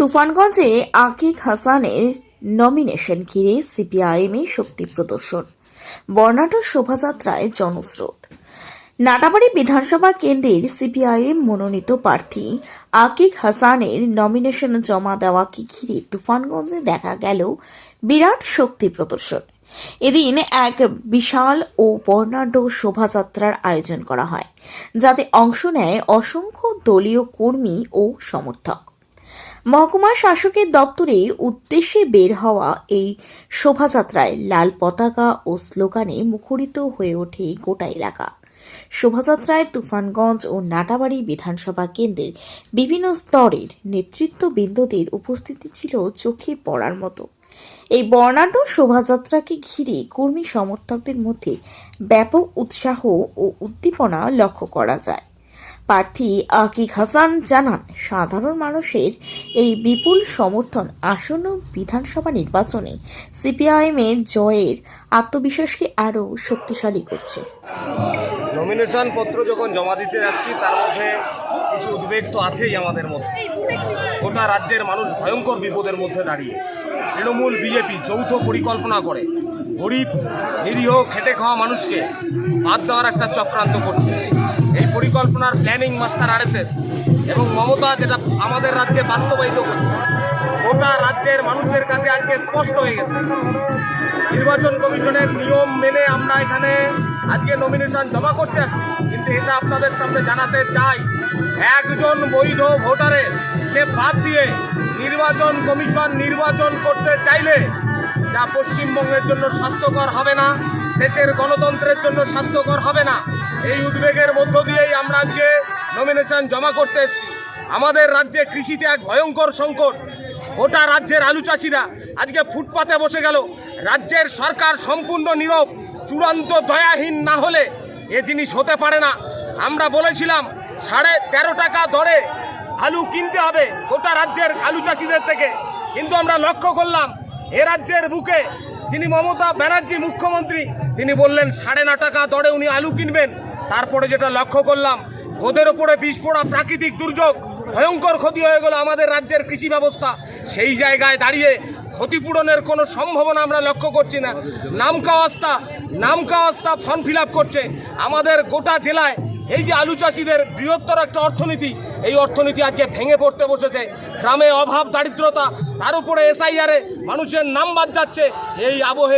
তুফানগঞ্জে আকিক হাসানের নমিনেশন ঘিরে সিপিআইএম এ শক্তি প্রদর্শন, বর্ণাঢ্য শোভাযাত্রায় জনস্রোত। নাটাবাড়ি বিধানসভা কেন্দ্রের সিপিআইএম মনোনীত প্রার্থী আকিক হাসানের নমিনেশন জমা দেওয়াকে ঘিরে তুফানগঞ্জে দেখা গেল বিরাট শক্তি প্রদর্শন। এদিন এক বিশাল ও বর্ণাঢ্য শোভাযাত্রার আয়োজন করা হয়, যাতে অংশ নেয় অসংখ্য দলীয় কর্মী ও সমর্থক। মহকুমা শাসকের দপ্তরে উদ্দেশ্যে বের হওয়া এই শোভাযাত্রায় লাল পতাকা ও স্লোগানে মুখরিত হয়ে ওঠে গোটা এলাকা। শোভাযাত্রায় তুফানগঞ্জ ও নাটাবাড়ি বিধানসভা কেন্দ্রের বিভিন্ন স্তরের নেতৃত্ববৃন্দদের উপস্থিতি ছিল চোখে পড়ার মতো। এই বর্ণাঢ্য শোভাযাত্রাকে ঘিরে কর্মী সমর্থকদের মধ্যে ব্যাপক উৎসাহ ও উদ্দীপনা লক্ষ্য করা যায়। প্রার্থী আকিক হাসান জানান, সাধারণ মানুষের এই বিপুল সমর্থন আসন্ন বিধানসভা নির্বাচনে সিপিআইএম এর জয়ের আত্মবিশ্বাসকে আরও শক্তিশালী করছে। নমিনেশন পত্র যখন জমা দিতে যাচ্ছি, তার মধ্যে কিছু উদ্বেগ তো আছেই আমাদের মধ্যে। গোটা রাজ্যের মানুষ ভয়ঙ্কর বিপদের মধ্যে দাঁড়িয়ে তৃণমূল বিজেপি যৌথ পরিকল্পনা করে গরিব নিরীহ খেটে খাওয়া মানুষকে বাদ দেওয়ার একটা চক্রান্ত করছে। এই পরিকল্পনার প্ল্যানিং মাস্টার আরএসএস এবং মমতা যেটা আমাদের রাজ্যে বাস্তবায়িত করছে, গোটা রাজ্যের মানুষের কাছে আজকে স্পষ্ট হয়ে গেছে। নির্বাচন কমিশনের নিয়ম মেনে আমরা এখানে আজকে নমিনেশন জমা করতে আসছি, কিন্তু এটা আপনাদের সামনে জানাতে চাই, একজন বৈধ ভোটারকে বাদ দিয়ে নির্বাচন কমিশন নির্বাচন করতে চাইলে যা পশ্চিমবঙ্গের জন্য স্বাস্থ্যকর হবে না, দেশের গণতন্ত্রের জন্য স্বাস্থ্যকর হবে না। এই উদ্বেগের মধ্য দিয়েই আমরা আজকে নমিনেশন জমা করতে এসেছি। আমাদের রাজ্যে কৃষিতে এক ভয়ঙ্কর সংকট। গোটা রাজ্যের আলু চাষিরা আজকে ফুটপাতে বসে গেল। রাজ্যের সরকার সম্পূর্ণ নীরব, চূড়ান্ত দয়াহীন না হলে এ জিনিস হতে পারে না। আমরা বলেছিলাম 13.5 টাকা দরে আলু কিনতে হবে গোটা রাজ্যের আলু চাষিদের থেকে, কিন্তু আমরা লক্ষ্য করলাম এ রাজ্যের বুকে যিনি মমতা ব্যানার্জি মুখ্যমন্ত্রী, তিনি বললেন 9.5 টাকা দরে উনি আলু কিনবেন। তারপরে যেটা লক্ষ্য করলাম, গোদের ওপরে বিষ পড়া প্রাকৃতিক দুর্যোগ, ভয়ঙ্কর ক্ষতি হয়ে গেল আমাদের রাজ্যের কৃষি ব্যবস্থা। সেই জায়গায় দাঁড়িয়ে ক্ষতিপূরণের কোনো সম্ভাবনা আমরা লক্ষ্য করছি না। নামকা অবস্থা ফর্ম ফিল আপ করছে। আমাদের গোটা জেলায় এই যে আলু চাষিদের বৃহত্তর একটা অর্থনীতি, এই অর্থনীতি আজকে ভেঙে পড়তে বসেছে। গ্রামে অভাব দারিদ্রতা, তার উপরে এসআইআরে মানুষের নাম বাদ যাচ্ছে। এই আবহে